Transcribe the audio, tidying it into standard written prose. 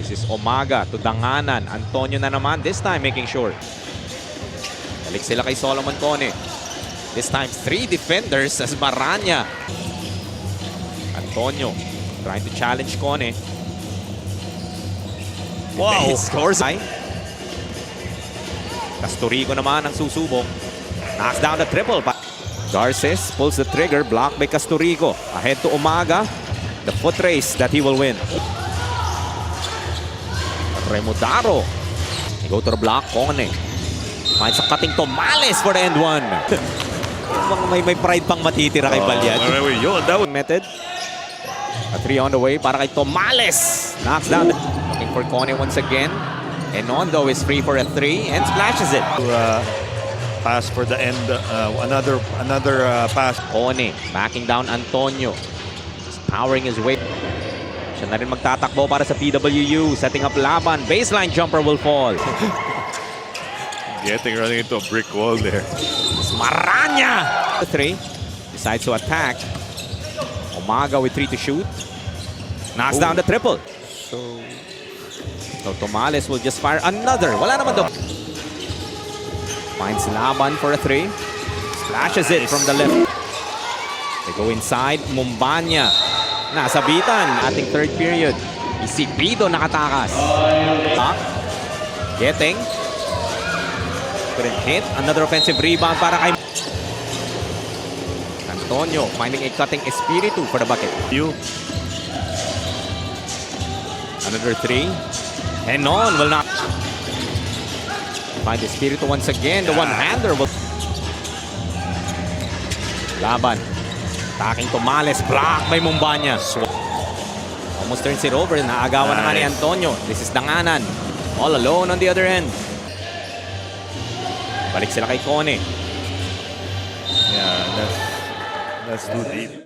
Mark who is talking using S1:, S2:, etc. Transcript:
S1: This is Umaga to Danganan. Antonio na naman, this time making sure. Balik sila kay Solomon Cone. This time, 3 defenders as Maranya. Antonio trying to challenge Cone.
S2: Wow!
S1: He scores. Casturico naman ang susubok. Knocks down the triple. Garces pulls the trigger. Blocked by Casturico. Ahead to Umaga. The foot race that he will win. Remodaro. They go to the block. Cone. Finds a cutting Tomales for the end one. may pride pang matitira kay Balyan.
S2: That was
S1: Method. A 3 on the way para kay Tomales. Knocks down. Looking for Cone once again. Enondo is free for a 3 and splashes it.
S2: pass for the end. Another pass.
S1: Cone backing down Antonio. Just powering his way. Siya na rin magtatakbo para sa PWU. Setting up laban. Baseline jumper will fall.
S2: Running into a brick wall there.
S1: It's Maranya! The 3. Decides to attack. Umaga with 3 to shoot. Knocks down the triple. So Tomales will just fire another. Wala naman daw. Finds Laban for a 3. Splashes it from the left. They go inside. Mumbanya. Nasabitan. Ating third period. Isipido nakatakas. Getting. Couldn't hit. Another offensive rebound para kay Antonio. Finding a cutting Espiritu for the bucket. Another 3. Henon will not find Espiritu once again. The one-hander will... Laban. Attacking Tomales. Block by Mumbanya. Almost turns it over. Naagawan naman ni Antonio. This is Danganan. All alone on the other end. Balik sila kay Cone.
S2: Yeah, that's too deep.